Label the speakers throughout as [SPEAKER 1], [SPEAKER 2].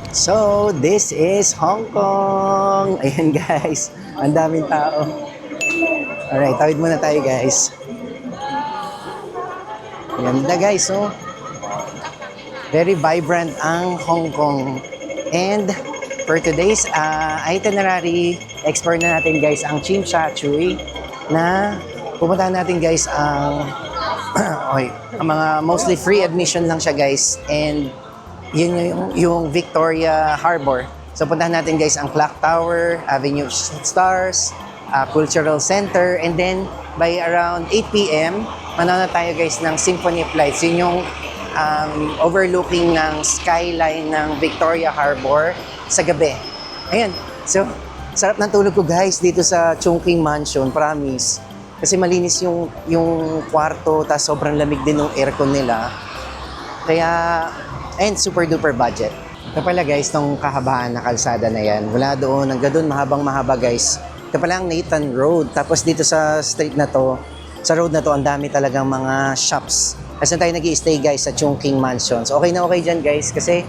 [SPEAKER 1] So, this is Hong Kong. Ayan guys, ang daming tao. Alright, tawid muna tayo guys. Ganda guys, oh. Very vibrant ang Hong Kong. And for today's itinerary, explore na natin guys ang Tsim Sha Tsui na pupuntahan natin guys ang okay, ang mga mostly free admission lang siya guys. And yun yung Victoria Harbor. So puntahan natin guys ang Clock Tower, Avenue of Stars, Cultural Center, and then by around 8 p.m. manonood tayo guys ng Symphony of Lights. Yun yung overlooking ng skyline ng Victoria Harbor sa gabi. Ayan. So, sarap ng tulog ko guys dito sa Chungking Mansion, promise. Kasi malinis yung kwarto, tas sobrang lamig din ng aircon nila. Kaya, and super duper budget. Ito pala guys, tong kahabaan na kalsada na yan. Mula doon, hanggang doon, mahabang mahaba guys. Ito pala ang Nathan Road. Tapos dito sa street na to, sa road na to, ang dami talagang mga shops. Kasi tayo nag-i-stay guys sa Chungking Mansion. So okay na okay dyan guys kasi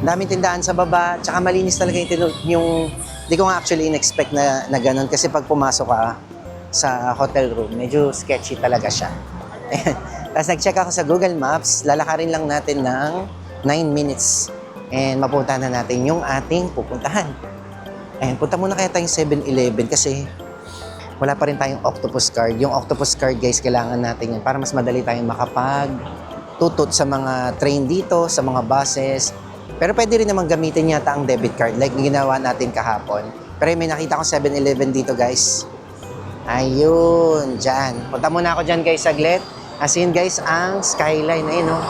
[SPEAKER 1] daming tindahan sa baba. Tsaka malinis talaga yung di ko nga actually in-expect na ganun. Kasi pag pumasok ka sa hotel room, medyo sketchy talaga siya. Tapos nag-check ako sa Google Maps. Lalakarin lang natin ng 9 minutes. And mapuntahan na natin yung ating pupuntahan. Ayan, punta muna kaya tayong 7-Eleven kasi wala pa rin tayong octopus card. Yung octopus card guys, kailangan natin yan para mas madali tayong makapag-tutot sa mga train dito, sa mga buses. Pero pwede rin naman gamitin yata ang debit card like ginawa natin kahapon. Pero may nakita ko 7-Eleven dito guys. Ayun, dyan. Punta muna ako dyan guys saglit. As in guys, ang skyline na yun, no?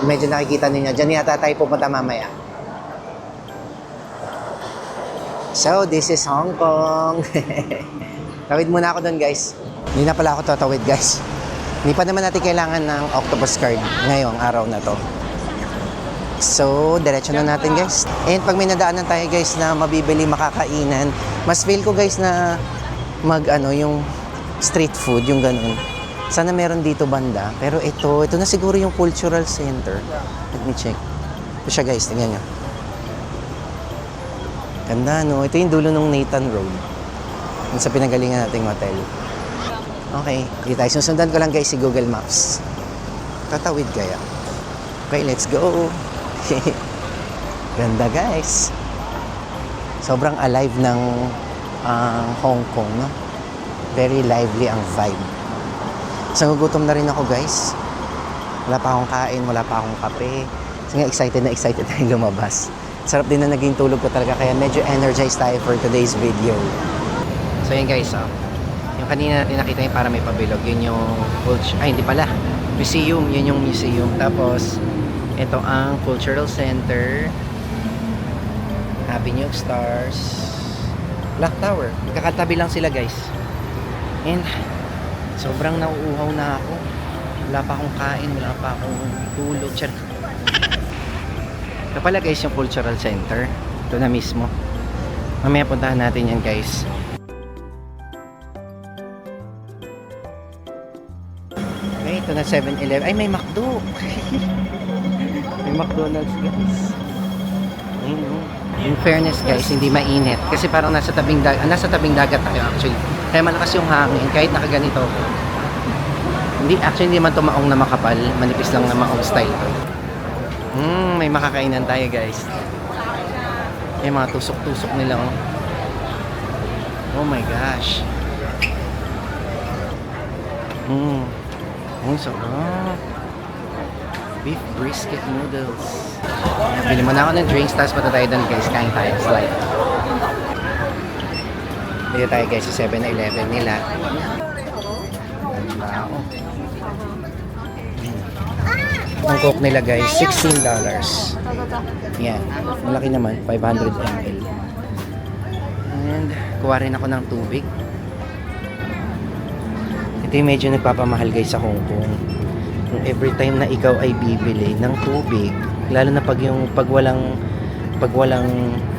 [SPEAKER 1] Medyo nakikita ninyo. Dyan yata tayo pupunta mamaya. So, this is Hong Kong. Tawid muna ako doon guys. Hindi na pala ako tatawid guys. Hindi pa naman natin kailangan ng octopus card ngayong araw na to. So, diretso na natin guys. And pag may nadaanan tayo guys na mabibili makakainan, mas feel ko guys na yung street food, yung ganun. Sana meron dito banda. Pero ito na siguro yung cultural center. Let me check. Ito siya guys, tingnan nyo. Ganda no? Ito yung dulo ng Nathan Road. Sa pinagalingan nating hotel. Okay, hindi tayo. Susundan ko lang guys si Google Maps. Tatawid kaya. Okay, let's go. Ganda guys. Sobrang alive ng Hong Kong, no? Very lively ang vibe. So, gugutom na rin ako guys. Wala pa akong kain, wala pa akong kape. Kasi nga excited tayong lumabas. Sarap din na naging tulog ko talaga kaya medyo energized tayo for today's video. So yun guys, yung kanina natin nakita yung para may pabilog, yun yung hindi pala, museum, yun yung museum. Tapos ito ang Cultural Center, Avenue of Stars, Clock Tower. Magkakatabi lang sila guys. And sobrang nauuhaw na ako. Wala pa akong kain, wala pa akong tulog. Ito pala guys yung Cultural Center. Ito na mismo. Mamaya puntahan natin yan guys. Okay, ito na 7-Eleven. Ay, may McDo. May McDonald's guys. In fairness guys, hindi mainit. Kasi parang nasa tabing dagat tayo actually. Kaya malakas yung hangin kahit nakaganito. Hindi man ito maong na makapal. Manipis lang na maong style to. May makakainan tayo guys. May mga tusok-tusok nila oh. Oh my gosh. Ang sarap. Beef brisket noodles. Bili mo na ako ng drinks, tapos pata tayo doon guys. Kain tayo. Slide. Dito tayo guys sa 7-Eleven nila. Wow. Ang coke nila guys, $16. Yan. Malaki naman, 500 ml. And kuha rin ako ng tubig. Ito yung medyo nagpapamahal guys sa Hong Kong. Every time na ikaw ay bibili ng tubig, lalo na pag walang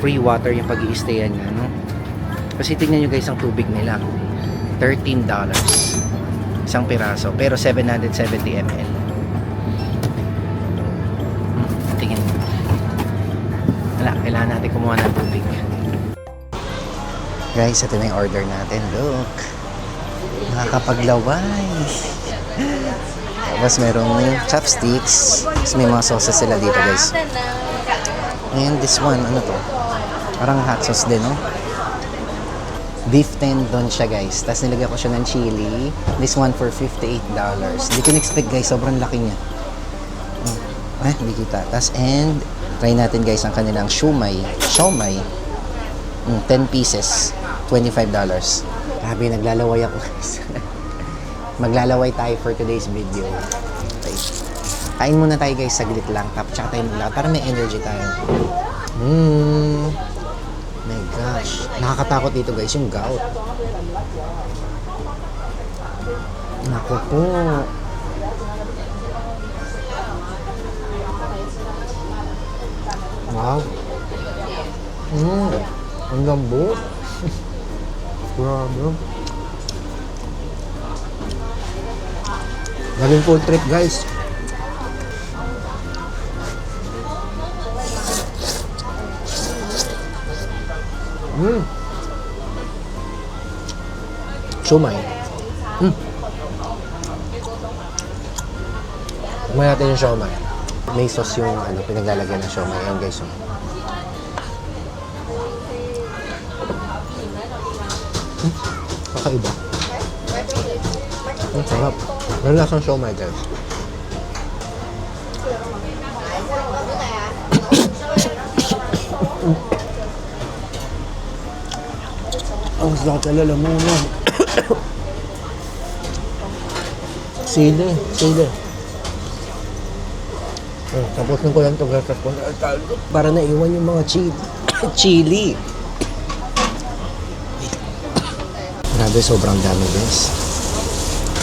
[SPEAKER 1] free water yung pag-i-stayan nyo, no? Kasi tingnan nyo guys ang tubig nila. $13. Isang piraso. Pero 770 ml. Tingnan. Wala, Kailangan natin kumuha ng tubig. Guys, ito na yung order natin. Look. Nakakapaglaway. Tapos merong chopsticks. Tapos may mga sauces sila dito, guys. And this one, ano to? Parang hot sauce din, no? Beef tendon siya, guys. Tapos nilagyan ko siya ng chili. This one for $58. Hindi ko na-expect, guys. Sobrang laki niya. Hindi kita. Tapos, and try natin, guys, ang kanilang shumai. 10 pieces. $25. Grabe, naglalaway ako, guys. Maglalaway tayo for today's video. Okay. Kain muna tayo, guys, saglit lang. Tapos, tsaka tayo maglakad para may energy tayo. My gosh. Nakakatakot dito, guys, yung gout. Naku po. Wow. Ang lambot. Grabe. Gawin full trip, guys. Shumai. Kumain natin yung shumai. May sauce yung pinaglalagyan ng shumai. Ayan, guys. Kakaiba. Ang sarap. Meron lasang siomai, guys. Ang sarap talaga mo na. Sili. Tapos nung ko lang ito, para naiwan yung mga chili. Grabe, sobrang dami, guys.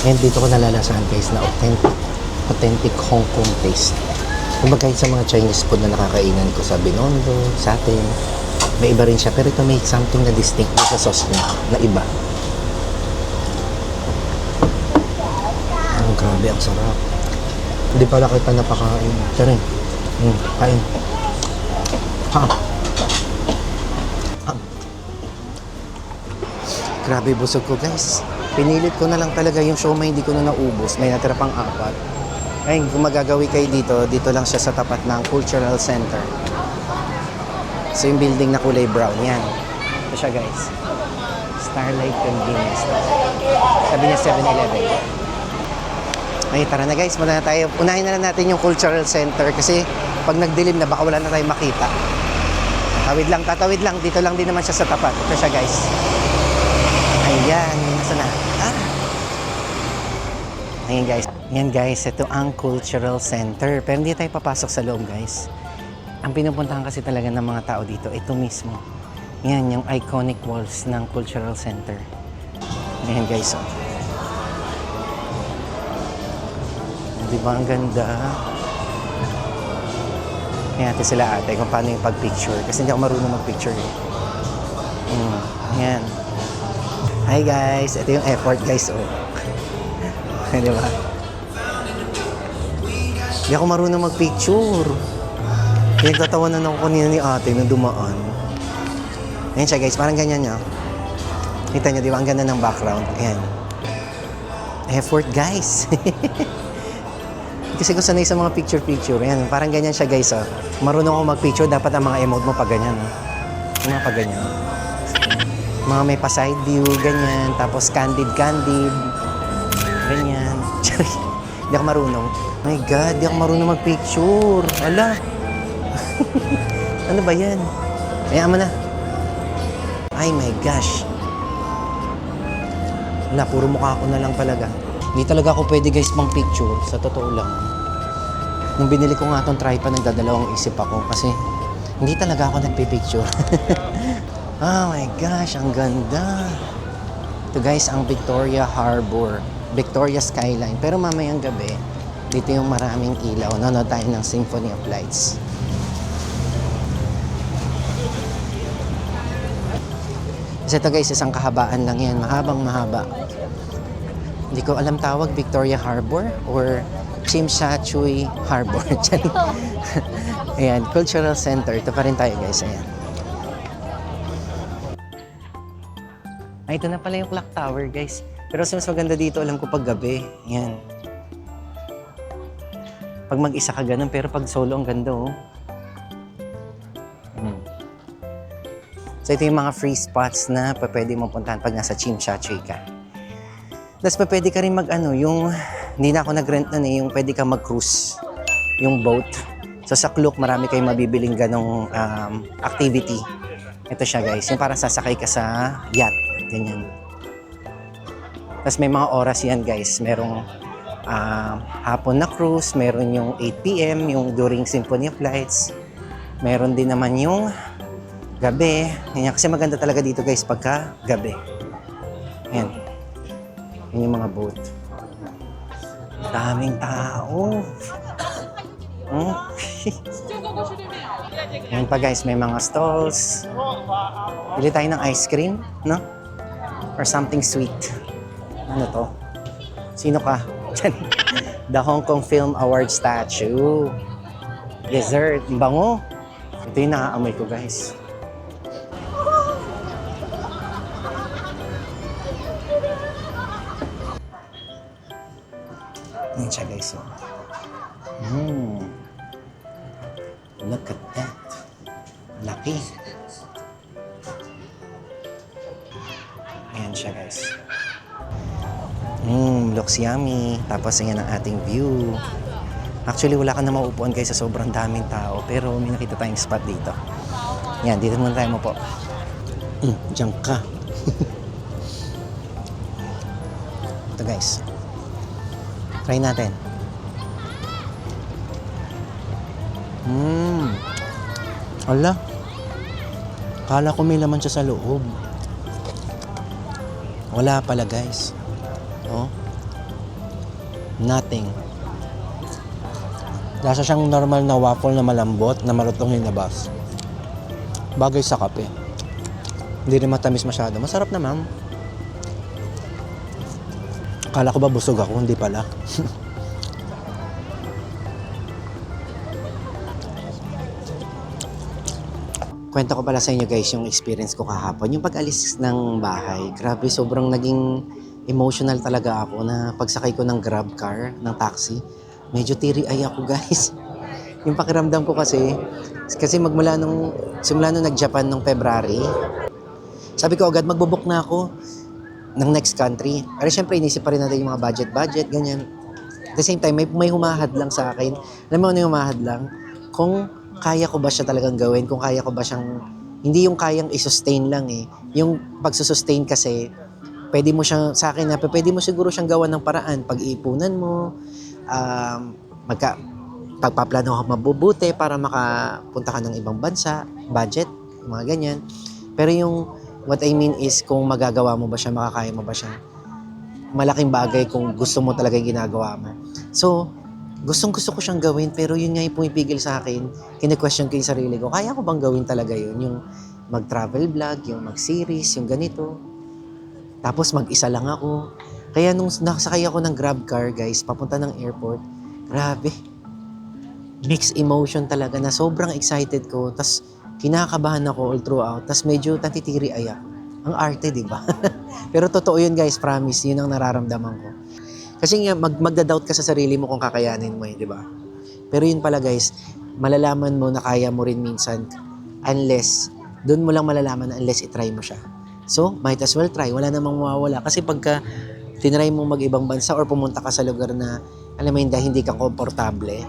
[SPEAKER 1] And dito ko nalalasahan, guys, na authentic Hong Kong taste. Kumbaga sa mga Chinese food na nakakainan ko sa Binondo, sa atin, may iba rin siya. Pero ito may something na distinct sa sauce niya, na iba. Grabe, ang sarap. Hindi pala kita napakain. Ito rin. Kain. Grabe, busog ko, guys. Pinilit ko na lang talaga yung siomai, hindi ko na naubos. May natira pang 4. Ayun, kung magagawi kayo dito lang siya sa tapat ng Cultural Center. So, yung building na kulay brown, yan. Ito siya, guys. Starlight Convenience Store. Sabi niya 7-Eleven. Ay, tara na, guys. Muna na tayo. Unahin na lang natin yung Cultural Center kasi pag nagdilim na, baka wala na tayong makita. Tatawid lang. Dito lang din naman siya sa tapat. Ito siya, guys. Ayan, nasa na? Ayan, guys. Ayan, guys, ito ang Cultural Center. Pero hindi tayo papasok sa loob, guys. Ang pinupuntahan kasi talaga ng mga tao dito, ito mismo. Ayan, yung iconic walls ng Cultural Center. Ayan, guys, oh. Diba, ang ganda? Ayan, natin sila ate kung paano yung pag-picture. Kasi hindi ako marunong mag-picture, eh. Ayan. Hi guys, ito yung effort, guys, oh. Di ba? Hindi ako marunong mag-picture. Pinagtatawanan ako kanina ni ate na dumaan. Ayan siya, guys, parang ganyan niya. Kita niyo, di ba? Ang ganda ng background. Ayan. Effort, guys. Kasi ko sanay sa mga picture-picture. Ayan, parang ganyan siya, guys, oh. Marunong ako mag-picture, dapat ang mga emote mo pag ganyan, oh. Yung mga pag ganyan. Mga may pa-side view, ganyan. Tapos candid. Ganyan. Hindi ako marunong. My God, di ako marunong mag-picture. Ala. Ano ba yan? Hayaan mo na. Ay, my gosh. Wala, puro mukha ko na lang talaga. Hindi talaga ako pwede, guys, pang-picture. Sa totoo lang. Nung binili ko nga itong tripod, nagdadalawang isip ako. Kasi hindi talaga ako nagpipicture. Oh my gosh, ang ganda. Ito, guys, ang Victoria Harbor. Victoria Skyline. Pero mamayang gabi, dito yung maraming ilaw. Nanonood tayo ng Symphony of Lights. Kasi ito, guys, isang kahabaan lang yan. Mahabang mahaba. Hindi ko alam tawag Victoria Harbor or Chimsachui Harbor. Ayan, Cultural Center. Ito pa rin tayo guys. Ayan. Ay, ito na pala yung clock tower guys. Pero mas maganda dito, alam ko pag gabi. Ayan. Pag mag-isa ka ganun, pero pag solo ang ganda oh. So ito yung mga free spots na pwede mong puntahan pag nasa Chimsachui ka. Tapos pwede ka rin yung, hindi na ako nag-rent nun yung pwede ka mag-cruise, yung boat. So sa Klook, marami kayong mabibiling ganong activity. Ito siya guys, yung parang sasakay ka sa yacht, ganyan. Tapos may mga oras yan guys, merong hapon na cruise, meron yung 8 p.m, yung during Symphony of Lights. Meron din naman yung gabi. Ganyan, kasi maganda talaga dito guys pagka gabi. Ayan. Yan yung mga boat. Daming tao. Yan pa guys, may mga stalls. Bili tayo ng ice cream, no? Or something sweet. Ano to? Sino ka? The Hong Kong Film Award statue. Dessert. Bango. Ito yung naaamoy ko guys. Yan siya guys. Look at that. Laki. Ayan siya guys. Looks yummy. Tapos ayan ang ating view. Actually wala ka na mauupuan guys sa sobrang daming tao. Pero may nakita tayong spot dito. Yan, dito muna tayo mo po. Diyan ka. Ito guys. Try natin. Ala. Kala ko may laman siya sa loob. Wala pala guys. Oh. Nothing. Lasa siyang normal na waffle na malambot na malutong yung labas. Bagay sa kape. Hindi rin matamis masyado. Masarap naman. Kala ko ba busog ako? Hindi pala. Kwento ko pala sa inyo guys yung experience ko kahapon. Yung pag-alis ng bahay, grabe sobrang naging emotional talaga ako na pagsakay ko ng grab car, ng taxi. Medyo teary-eye ako guys. Yung pakiramdam ko kasi simula nung nag-Japan nung February, sabi ko agad magbo-book na ako ng next country. Pero syempre inisip pa rin natin yung mga budget, ganyan. At the same time, may humahad lang sa akin. Alam mo ano yung humahad lang? Kung kaya ko ba siya talagang gawin? Kung kaya ko ba siyang, hindi yung kayang i-sustain lang Yung pagsusustain kasi, pwede mo siyang, sa akin pwede mo siguro siyang gawan ng paraan. Pag-iipunan mo, pagpaplano ka mabubuti para makapunta ka ng ibang bansa, budget, mga ganyan. Pero yung, what I mean is, kung magagawa mo ba siya, makakaya mo ba siya, malaking bagay kung gusto mo talaga yung ginagawa mo. So, gustong-gusto ko siyang gawin, pero yun nga yung pumipigil sa akin. Kine-question ko yung sarili ko, kaya ko bang gawin talaga yun? Yung mag-travel vlog, yung mag-series, yung ganito. Tapos mag-isa lang ako. Kaya nung nakasakay ako ng grab car, guys, papunta ng airport, grabe. Mixed emotion talaga na sobrang excited ko. Tapos kinakabahan ako all throughout. Tapos medyo natitiri-ay ako. Ang arte, di ba? Pero totoo yun, guys, promise. Yun ang nararamdaman ko. Kasi nga, magda-doubt ka sa sarili mo kung kakayanin mo di ba? Pero yun pala guys, malalaman mo na kaya mo rin minsan doon mo lang malalaman unless itry mo siya. So, might as well try. Wala namang mawawala. Kasi pagka tinry mo mag-ibang bansa or pumunta ka sa lugar na, alam mo hindi ka komportable,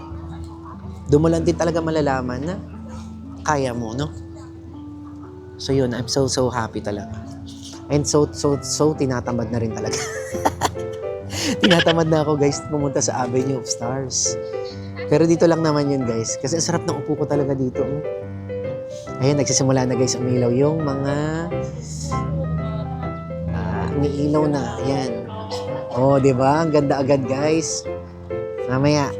[SPEAKER 1] doon mo lang din talaga malalaman na kaya mo, no? So yun, I'm so happy talaga. And so tinatamad na rin talaga. Tinatamad na ako guys pumunta sa Avenue of Stars. Pero dito lang naman yun guys. Kasi ang sarap ng upo ko talaga dito. Ayan, nagsisimula na guys umilaw yung mga umiilaw na. Ayan. Oh, di ba? Ang ganda agad guys. Mamaya,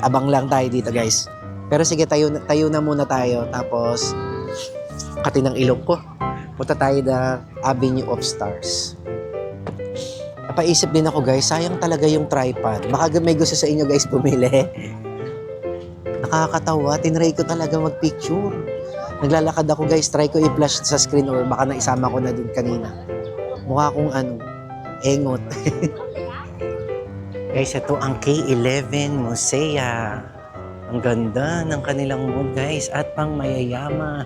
[SPEAKER 1] abang lang tayo dito guys. Pero sige, tayo na muna tayo. Tapos, kati ng ilong ko. Punta tayo na Avenue of Stars. Napaisip din ako guys, sayang talaga yung tripod. Baka may gusto sa inyo guys bumili. Nakakatawa, tinry ko talaga magpicture. Naglalakad ako guys, try ko i-flash sa screen or baka naisama ko na dun kanina. Mukha akong engot. Guys, ito ang K11 Musea. Ang ganda ng kanilang mood guys at pang mayayaman.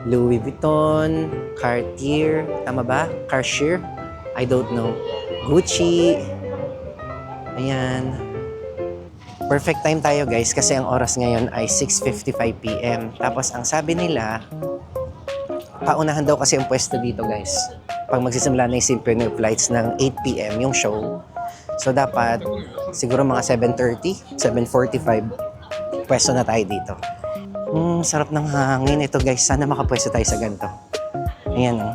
[SPEAKER 1] Louis Vuitton, Cartier, tama ba? Cartier? I don't know. Gucci. Ayan. Perfect time tayo guys kasi ang oras ngayon ay 6:55 PM. Tapos ang sabi nila, paunahan daw kasi ang pwesto dito guys. Pag magsisimula na yung Simpreneur flights ng 8 PM yung show. So dapat siguro mga 7:30, 7:45 pwesto na tayo dito. Sarap ng hangin ito guys. Sana makapwesto tayo sa ganito. Ayan o.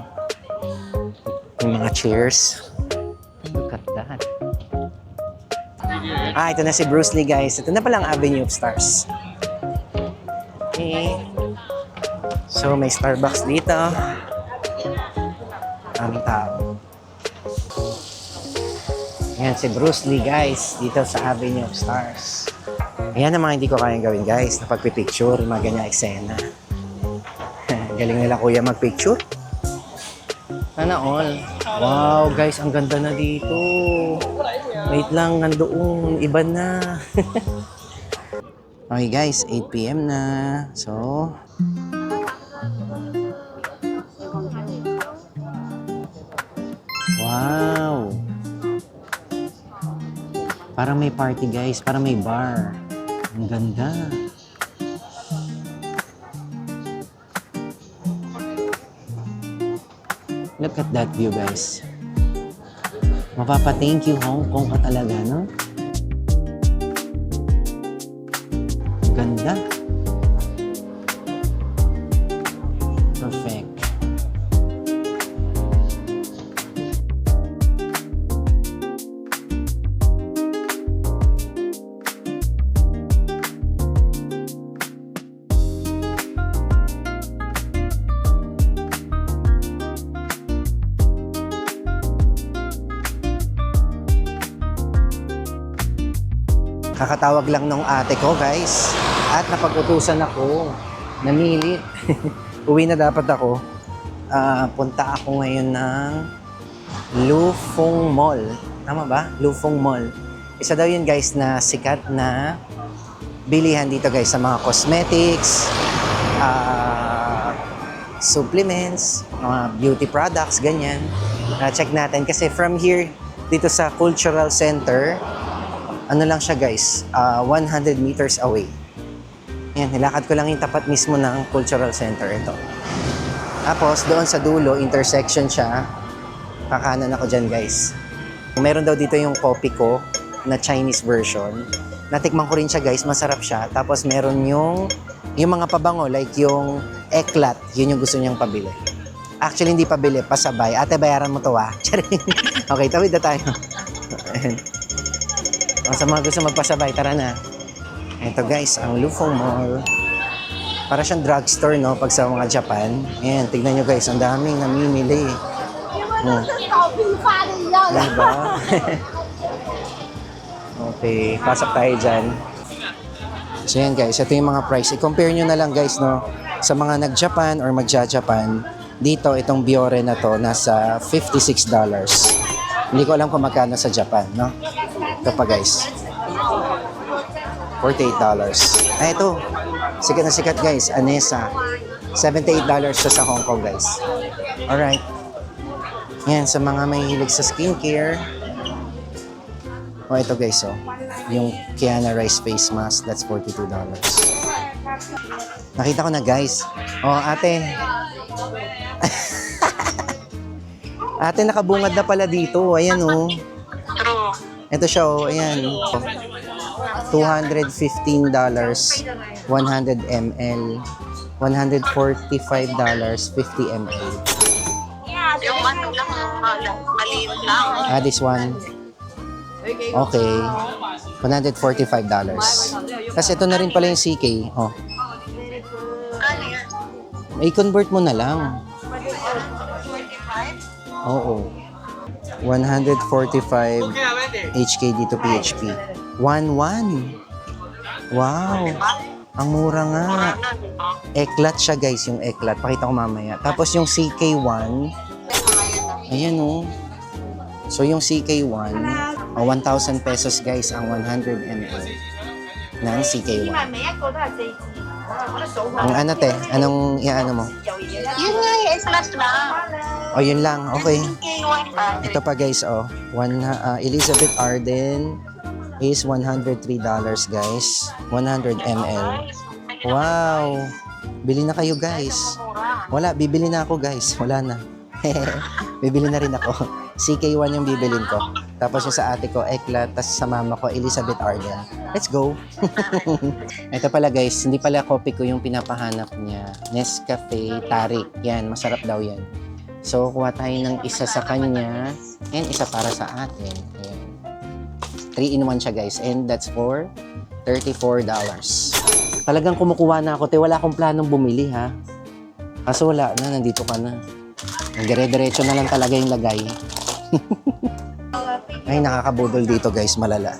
[SPEAKER 1] Yung mga chairs. Look at that. Ito na si Bruce Lee guys. Ito na palang Avenue of Stars. Okay. So may Starbucks dito. Ang tao. Ayan si Bruce Lee guys. Dito sa Avenue of Stars. Ayan ang mga hindi ko kayang gawin guys. Na pagpipicture, mga ganyang eksena. Galing nila kuya magpicture. Sana all. Wow guys, ang ganda na dito. Wait lang, nandoon. Iba na. Okay guys, 8 PM na. So, wow. Parang may party guys, parang may bar. Ang ganda. Look at that view guys. Mapapa-thank you Hong Kong ka talaga, no? Ganda. Perfect. Kakatawag lang nung ate ko, guys. At napag-utusan ako. Namilit. Uwi na dapat ako. Punta ako ngayon ng Lufeng Mall. Tama ba? Lufeng Mall. Isa daw yun, guys, na sikat na bilihan dito, guys, sa mga cosmetics, supplements, mga beauty products, ganyan. Check natin. Kasi from here, dito sa Cultural Center, ano lang siya guys, 100 meters away. Yan, nilakad ko lang yung tapat mismo ng Cultural Center ito. Tapos doon sa dulo, intersection siya. Kakanan ako dyan guys. Meron daw dito yung coffee ko na Chinese version. Natikman ko rin siya guys, masarap siya. Tapos meron yung mga pabango, like yung eklat, yun yung gusto niyang pabili. Actually, hindi pabili, pasabay. Ate, bayaran mo to Okay, tawid na tayo. Sa mga gusto magpasabay, tara na. Ito guys, ang Lufeng Mall. Para siyang drugstore, no? Pag sa mga Japan. Ayan, tignan nyo guys, ang daming namimili. Diba? Okay, pasok tayo dyan. So yan guys, ito yung mga price. I-compare nyo na lang guys, no? Sa mga nag-Japan or magja-Japan, dito, itong Biore na to, nasa $56. Hindi ko alam kung magkano sa Japan, no? Ito pa guys. $48. Ito. Sikat na sikat guys. Anessa. $78 siya sa Hong Kong guys. Alright. Yan. Sa mga may hilig sa skincare. Ito guys. Yung Kiana Rice Face Mask. That's $42. Nakita ko na guys. Ate. Ate, nakabungad na pala dito. Ayan Ito siya ayan. $215, 100 ml. $145, 50 ml.
[SPEAKER 2] Yung ano lang, maliit lang.
[SPEAKER 1] This one. Okay. $145. Kasi ito na rin pala yung CK.
[SPEAKER 2] Kano yan?
[SPEAKER 1] I-convert mo na lang.
[SPEAKER 2] 45?
[SPEAKER 1] Oo. 145 HKD to PHP. 1,100. Wow. Ang mura nga. Eklat siya guys, yung eklat. Pakita ko mamaya. Tapos yung CK1, ayan oh. So yung CK1, 1,000 pesos guys ang 100 ml ng CK1. Ang ano te? Anong iaano mo?
[SPEAKER 2] Yun nga, S-Class lang.
[SPEAKER 1] O yun lang, okay.
[SPEAKER 2] K1 pa.
[SPEAKER 1] Ito pa guys, oh. Elizabeth Arden is $103 guys. 100 ml. Wow! Bili na kayo guys. Wala, bibili na ako guys. Wala na. Bibili na rin ako. CK1 yung bibilin ko. Tapos yung sa ate ko, Eklat. Tapos sa mama ko, Elizabeth Arden. Let's go! Ito pala guys, hindi pala coffee ko yung pinapahanap niya. Nescafe Tarik. Yan, masarap daw yan. So, kuha tayo ng isa sa kanya and isa para sa atin. Ayan. 3-in-1 siya guys. And that's for $34. Talagang kumukuha na ako. Wala akong planong bumili ha. Kaso wala na, nandito ka na. Dire-diretso na lang talaga yung lagay. Ay, nakakabudol dito guys, malala.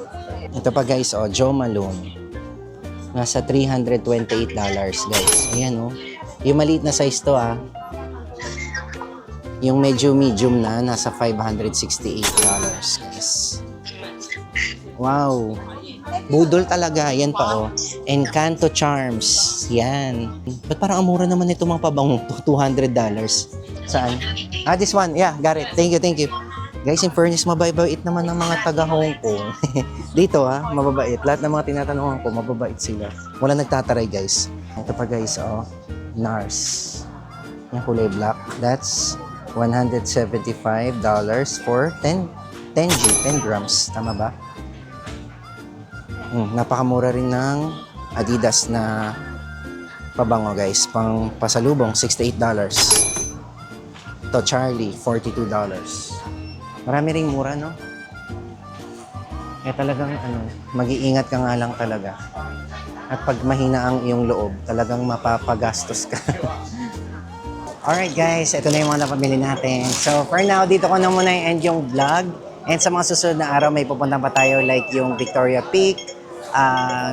[SPEAKER 1] Ito pa guys, oh, Joe Malone. Nasa $328 guys. Ayan oh. Yung maliit na size to ah. Yung medyo medium na, nasa $568 guys. Wow. Budol talaga. Yan pa oh. Encanto Charms. Yan. Ba't parang amura naman ito mga pabangong to? $200. Saan? Ah, this one. Yeah, got it. Thank you, thank you. Guys, in fairness, mababait naman ng mga taga Hong Kong. Dito ha, mababait. Lahat ng mga tinatanungan ko, mababait sila. Wala nagtataray guys. Ito pa guys, oh. NARS. Yung kulay black. That's $175 for 10 grams. Tama ba? Napakamura rin ng Adidas na pabango guys. Pang pasalubong, $68. Ito, Charlie, $42. Marami ring mura, no? Kaya talagang, mag-iingat ka nga lang talaga. At pag mahina ang iyong loob, talagang mapapagastos ka. Alright guys, ito na yung mga napamili natin. So for now, dito ko na muna i-end yung vlog. And sa mga susunod na araw, may pupunta pa tayo like yung Victoria Peak,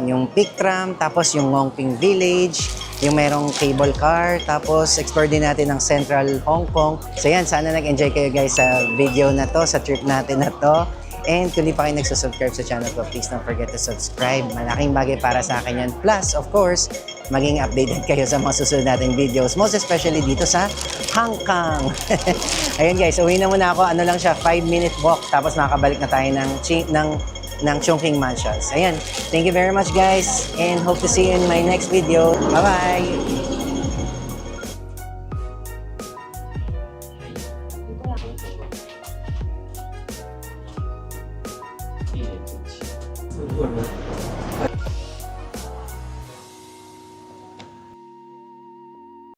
[SPEAKER 1] yung Peak Tram, tapos yung Ngongping Village, yung merong cable car, tapos explore din natin ng Central Hong Kong. So yan, sana nag-enjoy kayo guys sa video na to, sa trip natin na to. And kung di pa kayo nagsusubscribe sa channel ko, please don't forget to subscribe. Malaking bagay para sa akin yan. Plus, of course, maging updated kayo sa mga susunod nating videos. Most especially dito sa Hong Kong. Ayun guys, uwi na muna ako. Ano lang siya, 5-minute walk. Tapos makakabalik na tayo ng Chongqing Mansions. Ayan, thank you very much guys. And hope to see you in my next video. Bye-bye!
[SPEAKER 3] Good.